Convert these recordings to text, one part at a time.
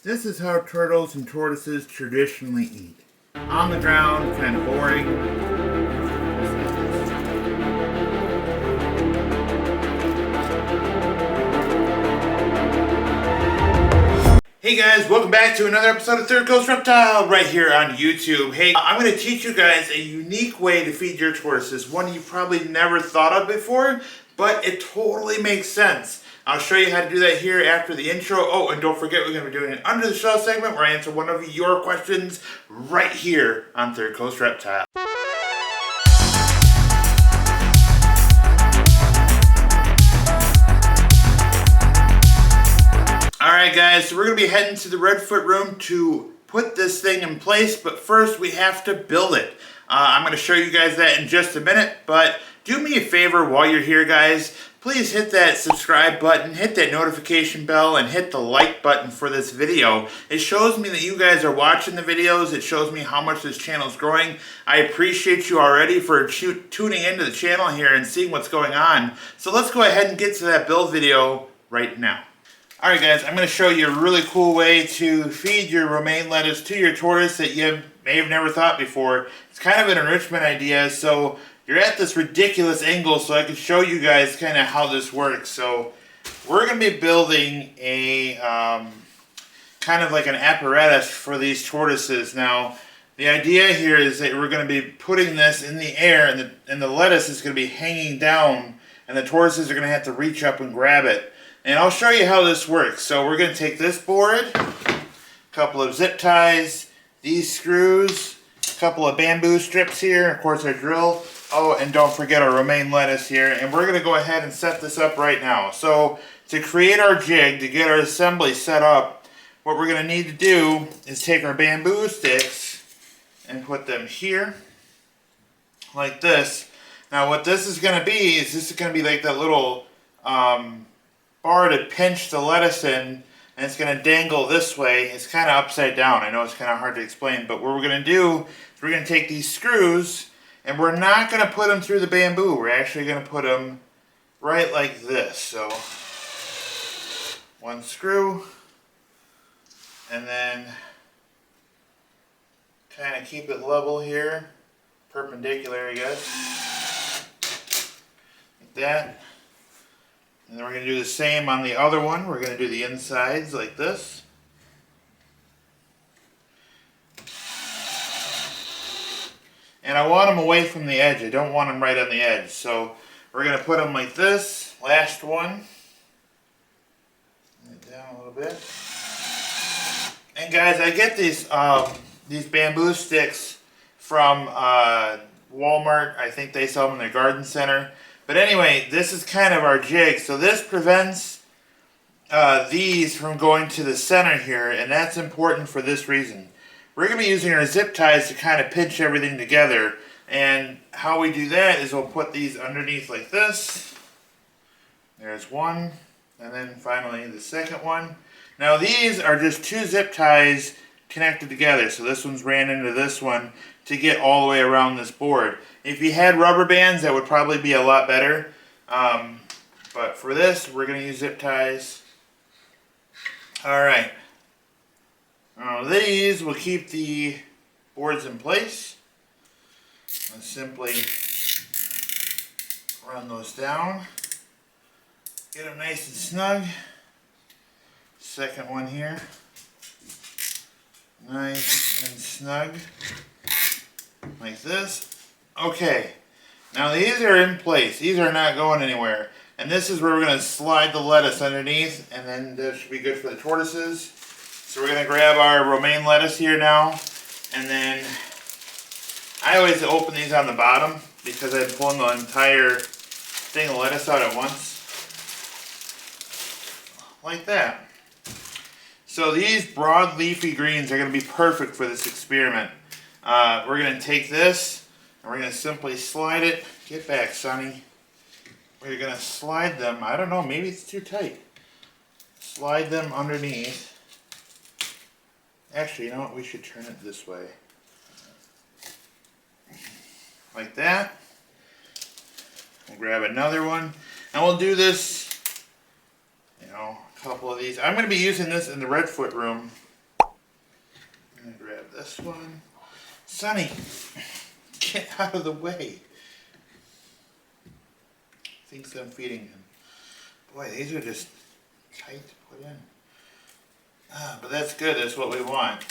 This is how turtles and tortoises traditionally eat. On the ground, kind of boring. Hey guys, welcome back to another episode of Thirdcoastreptile right here on YouTube. Hey, I'm going to teach you guys a unique way to feed your tortoises, one you probably never thought of before, but it totally makes sense. I'll show you how to do that here after the intro. Oh, and don't forget, we're going to be doing an Under the Shell segment where I answer one of your questions right here on Third Coast Reptile. Alright guys, so we're going to be heading to the Redfoot room to put this thing in place, but first we have to build it. I'm going to show you guys that in just a minute, but do me a favor while you're here guys, please hit that subscribe button, hit that notification bell, and hit the like button for this video. It shows me that you guys are watching the videos, it shows me how much this channel is growing. I appreciate you already for tuning into the channel here and seeing what's going on. So let's go ahead and get to that build video right now. Alright guys, I'm going to show you a really cool way to feed your romaine lettuce to your tortoise that you may have never thought before. It's kind of an enrichment idea, so you're at this ridiculous angle so I can show you guys kind of how this works. So we're going to be building a kind of like an apparatus for these tortoises. Now the idea here is that we're going to be putting this in the air and the lettuce is going to be hanging down and the tortoises are going to have to reach up and grab it. And I'll show you how this works. So we're going to take this board, a couple of zip ties, these screws, a couple of bamboo strips here, of course our drill. Oh, and don't forget our romaine lettuce here. And we're going to go ahead and set this up right now. So to create our jig, to get our assembly set up, what we're going to need to do is take our bamboo sticks and put them here, like this. Now what this is going to be is this is going to be like that little bar to pinch the lettuce in, and it's going to dangle this way. It's kind of upside down. I know it's kind of hard to explain, but what we're going to do is we're going to take these screws and we're not going to put them through the bamboo. We're actually going to put them right like this. So one screw and then kind of keep it level here, perpendicular I guess, like that. And then we're going to do the same on the other one. We're going to do the insides like this. And I want them away from the edge. I don't want them right on the edge. So we're going to put them like this. Last one. Down a little bit. And guys, I get these bamboo sticks from Walmart. I think they sell them in their garden center. But anyway, this is kind of our jig. So this prevents these from going to the center here, and that's important for this reason. We're going to be using our zip ties to kind of pinch everything together. And how we do that is we'll put these underneath like this. There's one. And then finally the second one. Now these are just two zip ties connected together. So this one's ran into this one to get all the way around this board. If you had rubber bands, that would probably be a lot better. But for this, we're going to use zip ties. Alright. These will keep the boards in place. I'll simply run those down. Get them nice and snug. Second one here. Nice and snug. Like this. Okay, now these are in place. These are not going anywhere. And this is where we're going to slide the lettuce underneath, and then that should be good for the tortoises. So we're going to grab our romaine lettuce here now, and then I always open these on the bottom because I'm pulling the entire thing of lettuce out at once. Like that. So these broad leafy greens are going to be perfect for this experiment. We're going to take this and we're going to simply slide it. Get back, Sonny. We're going to slide them. I don't know, maybe it's too tight. Slide them underneath. Actually, you know what? We should turn it this way. Like that. We'll grab another one. And we'll do this, a couple of these. I'm going to be using this in the Redfoot room I'm gonna grab this one. Sonny, get out of the way. Thinks I'm feeding him. Boy, these are just tight to put in. But that's good, that's what we want.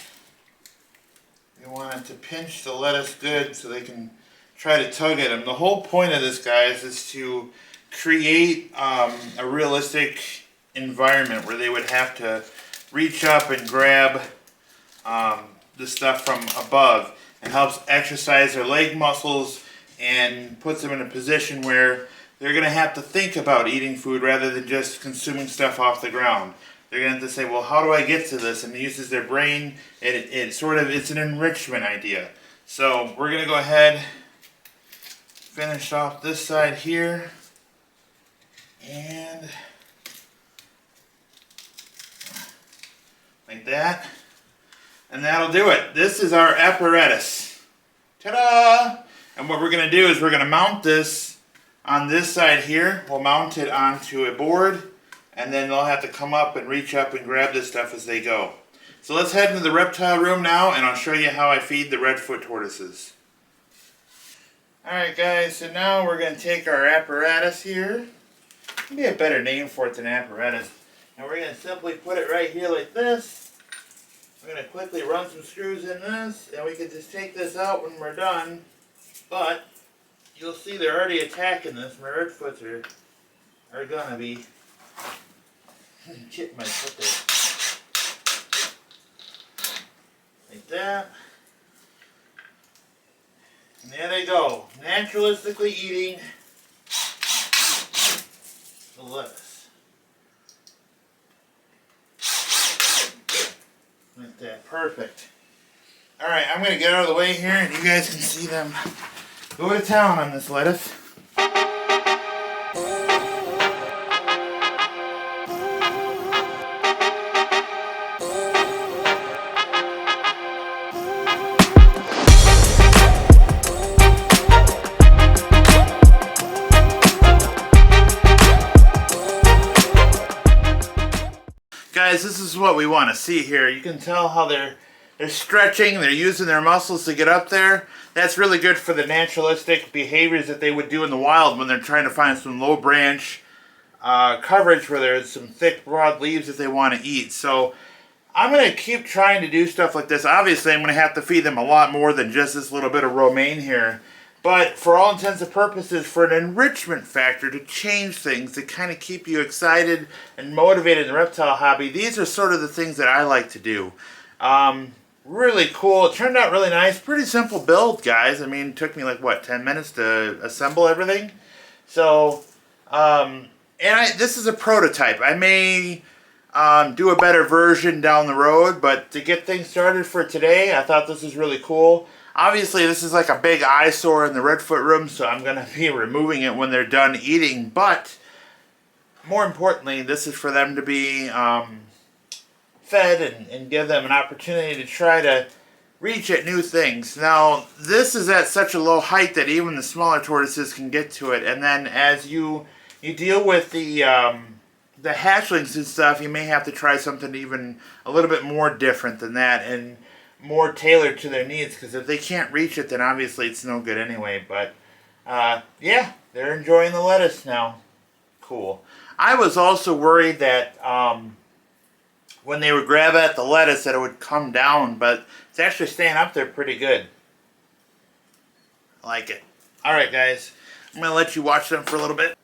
We want it to pinch the lettuce good so they can try to tug at them. The whole point of this, guys, is to create a realistic environment where they would have to reach up and grab the stuff from above. It helps exercise their leg muscles and puts them in a position where they're going to have to think about eating food rather than just consuming stuff off the ground. They're going to have to say, well, how do I get to this? And it uses their brain. It's an enrichment idea. So we're going to go ahead, finish off this side here, and like that. And that'll do it. This is our apparatus. Ta-da! And what we're going to do is we're going to mount this on this side here. We'll mount it onto a board, and then they'll have to come up and reach up and grab this stuff as they go. So let's head into the reptile room now, and I'll show you how I feed the redfoot tortoises. Alright guys, so now we're going to take our apparatus here. Maybe a better name for it than apparatus. And we're going to simply put it right here like this. We're going to quickly run some screws in this, and we can just take this out when we're done. But you'll see they're already attacking this. My redfoots are going to be chip my foot there. Like that. And there they go, naturalistically eating the lettuce. Like that, perfect. Alright, I'm going to get out of the way here and you guys can see them go to town on this lettuce. Guys, this is what we want to see here. You can tell how they're stretching, they're using their muscles to get up there. That's really good for the naturalistic behaviors that they would do in the wild when they're trying to find some low branch coverage where there's some thick, broad leaves that they want to eat. So I'm going to keep trying to do stuff like this. Obviously, I'm going to have to feed them a lot more than just this little bit of romaine here. But for all intents and purposes, for an enrichment factor to change things, to kind of keep you excited and motivated in the reptile hobby, these are sort of the things that I like to do. Really cool. It turned out really nice. Pretty simple build, guys. I mean, it took me like, what, 10 minutes to assemble everything? So, this is a prototype. I may do a better version down the road, but to get things started for today, I thought this was really cool. Obviously, this is like a big eyesore in the redfoot room, so I'm going to be removing it when they're done eating. But, more importantly, this is for them to be fed and give them an opportunity to try to reach at new things. Now, this is at such a low height that even the smaller tortoises can get to it. And then as you deal with the hatchlings and stuff, you may have to try something even a little bit more different than that and more tailored to their needs, because if they can't reach it, then obviously it's no good anyway. But yeah, they're enjoying the lettuce now. Cool. I was also worried that when they would grab at the lettuce that it would come down, but it's actually staying up there pretty good. I like it. Alright guys, I'm going to let you watch them for a little bit.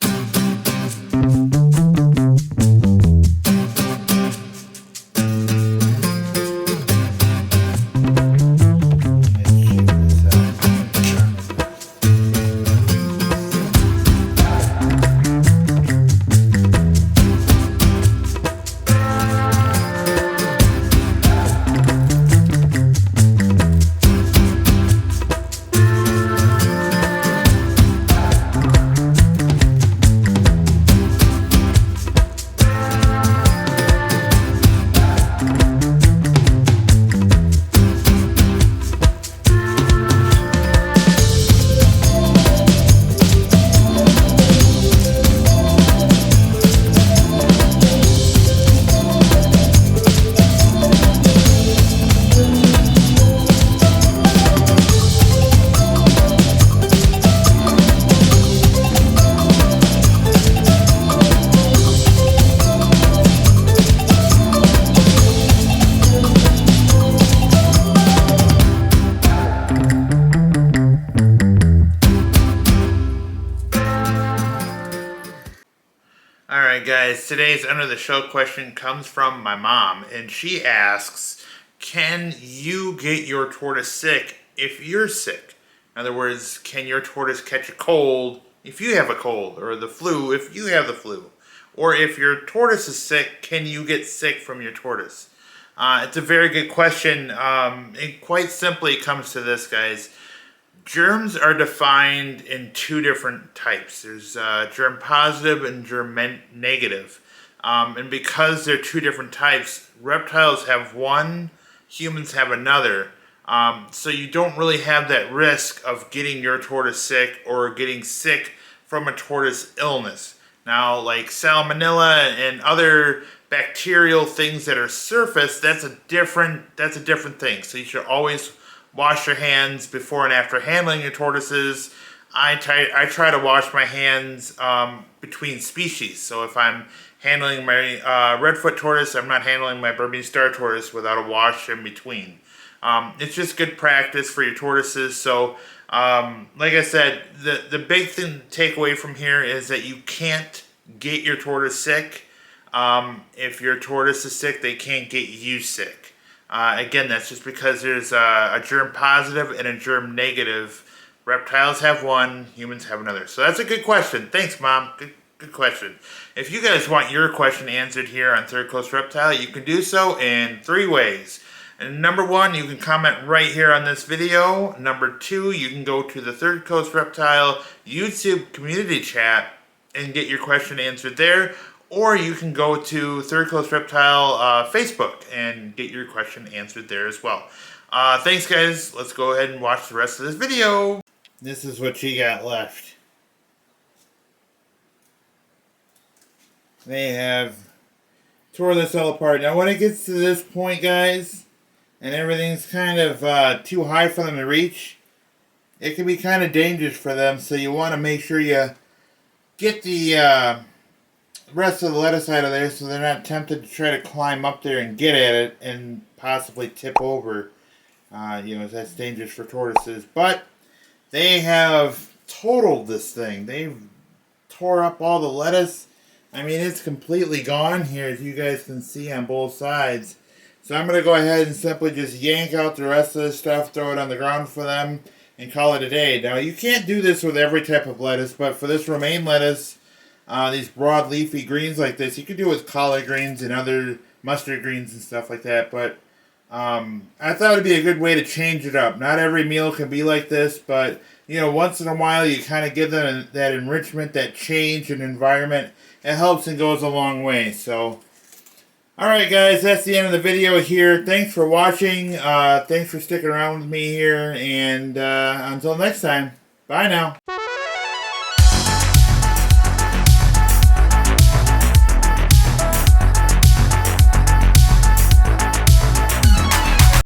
guys, today's Under the Show question comes from my mom, and she asks, can you get your tortoise sick if you're sick? In other words, can your tortoise catch a cold if you have a cold, or the flu if you have the flu? Or if your tortoise is sick, can you get sick from your tortoise? It's a very good question. It quite simply comes to this, guys. Germs are defined in two different types. There's germ positive and germ negative. And because they're two different types, reptiles have one, humans have another. So you don't really have that risk of getting your tortoise sick or getting sick from a tortoise illness. Now, like salmonella and other bacterial things that are surface, that's a different thing. So you should always wash your hands before and after handling your tortoises. I try to wash my hands between species. So if I'm handling my redfoot tortoise, I'm not handling my Burmese star tortoise without a wash in between. It's just good practice for your tortoises. So like I said, the big thing to take away from here is that you can't get your tortoise sick. If your tortoise is sick, they can't get you sick. Again, that's just because there's a germ positive and a germ negative. Reptiles have one, humans have another. So that's a good question. Thanks, Mom. Good question. If you guys want your question answered here on Third Coast Reptile, you can do so in 3 ways. And number 1, you can comment right here on this video. Number 2, you can go to the Third Coast Reptile YouTube community chat and get your question answered there. Or you can go to Third Coast Reptile Facebook and get your question answered there as well. Thanks, guys. Let's go ahead and watch the rest of this video. This is what she got left. They have tore this all apart. Now, when it gets to this point, guys, and everything's kind of too high for them to reach, it can be kind of dangerous for them. So you want to make sure you get the rest of the lettuce out of there so they're not tempted to try to climb up there and get at it and possibly tip over. That's dangerous for tortoises. But they have totaled this thing. They've tore up all the lettuce. I mean, it's completely gone here, as you guys can see on both sides. So I'm going to go ahead and simply just yank out the rest of this stuff, throw it on the ground for them, and call it a day. Now, you can't do this with every type of lettuce, but for this romaine lettuce, these broad leafy greens like this, you could do it with collard greens and other mustard greens and stuff like that. But I thought it'd be a good way to change it up. Not every meal can be like this, but once in a while you kind of give them that enrichment, that change in environment. It helps and goes a long way. So, alright guys, that's the end of the video here. Thanks for watching. Thanks for sticking around with me here. And until next time, bye now.